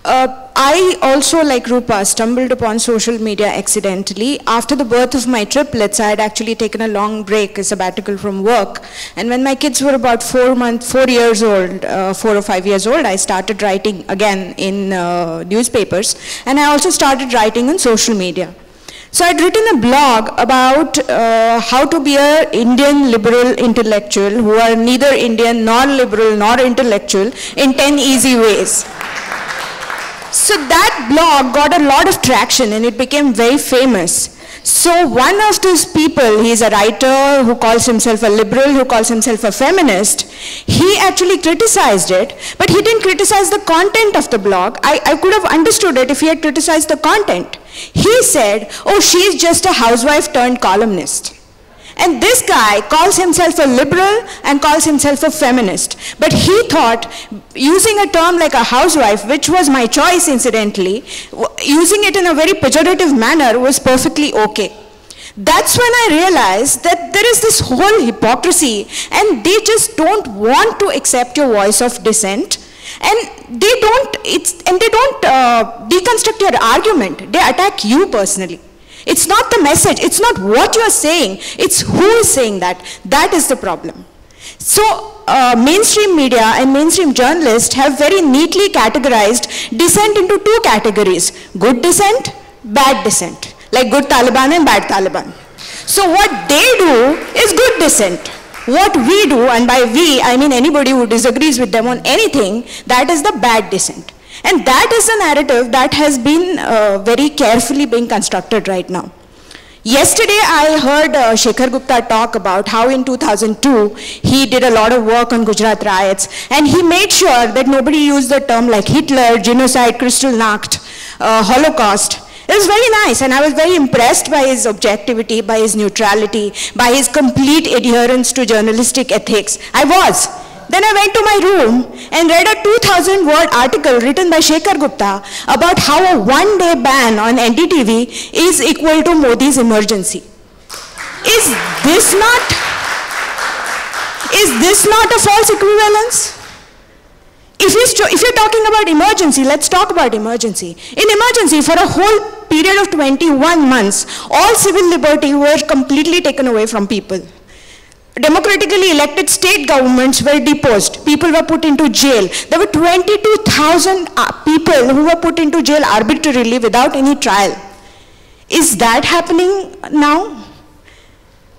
I also, like Rupa, stumbled upon social media accidentally. After the birth of my triplets, I had actually taken a long break, a sabbatical from work. And when my kids were about 4 years old, 4 or 5 years old, I started writing again in newspapers. And I also started writing on social media. So I'd written a blog about how to be an Indian liberal intellectual who are neither Indian nor liberal nor intellectual in 10 easy ways. So that blog got a lot of traction and it became very famous. So one of those people, he's a writer who calls himself a liberal, who calls himself a feminist, he actually criticized it, but he didn't criticize the content of the blog. I could have understood it if he had criticized the content. He said, oh, she's just a housewife turned columnist. And this guy calls himself a liberal and calls himself a feminist. But he thought using a term like a housewife, which was my choice incidentally, using it in a very pejorative manner was perfectly okay. That's when I realized that there is this whole hypocrisy and they just don't want to accept your voice of dissent. And they don't deconstruct your argument. They attack you personally. It's not the message, it's not what you're saying, it's who is saying that. That is the problem. So mainstream media and mainstream journalists have very neatly categorized dissent into two categories: good dissent, bad dissent, like good Taliban and bad Taliban. So what they do is good dissent. What we do, and by we I mean anybody who disagrees with them on anything, that is the bad dissent. And that is the narrative that has been very carefully being constructed right now. Yesterday I heard Shekhar Gupta talk about how in 2002 he did a lot of work on Gujarat riots and he made sure that nobody used the term like Hitler, genocide, Kristallnacht, Holocaust. It was very nice and I was very impressed by his objectivity, by his neutrality, by his complete adherence to journalistic ethics. I was. Then I went to my room and read a 2,000-word article written by Shekhar Gupta about how a one-day ban on NDTV is equal to Modi's emergency. Is this not a false equivalence? If you're talking about emergency, let's talk about emergency. In emergency, for a whole period of 21 months, all civil liberty were completely taken away from people. Democratically elected state governments were deposed. People were put into jail. There were 22,000 people who were put into jail arbitrarily without any trial. Is that happening now?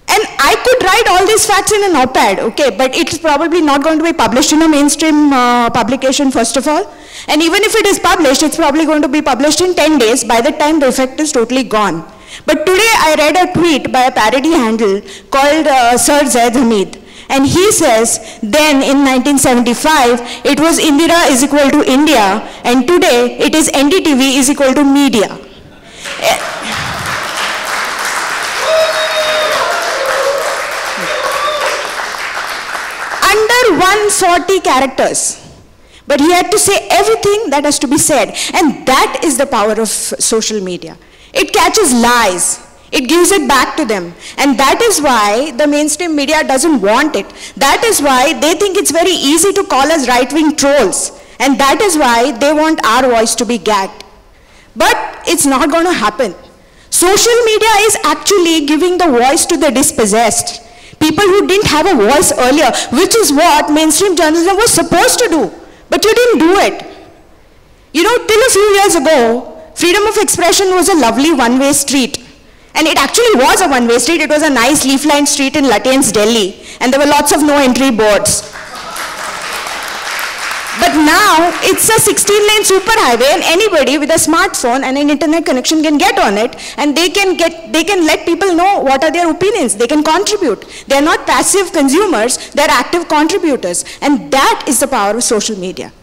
And I could write all these facts in an op-ed, okay, but it's probably not going to be published in a mainstream publication, first of all. And even if it is published, it's probably going to be published in 10 days. By the time the effect is totally gone. But today I read a tweet by a parody handle called Sir Zaid Hamid. And he says, then in 1975, it was Indira is equal to India, and today it is NDTV is equal to media. Under 140 characters. But he had to say everything that has to be said. And that is the power of social media. It catches lies. It gives it back to them. And that is why the mainstream media doesn't want it. That is why they think it's very easy to call us right-wing trolls. And that is why they want our voice to be gagged. But it's not going to happen. Social media is actually giving the voice to the dispossessed. People who didn't have a voice earlier, which is what mainstream journalism was supposed to do. But you didn't do it. You know, till a few years ago, freedom of expression was a lovely one-way street. And it actually was a one-way street. It was a nice leaf-lined street in Lutyens, Delhi. And there were lots of no-entry boards. But now, it's a 16-lane superhighway and anybody with a smartphone and an internet connection can get on it and they can let people know what are their opinions. They can contribute. They're not passive consumers, they're active contributors. And that is the power of social media.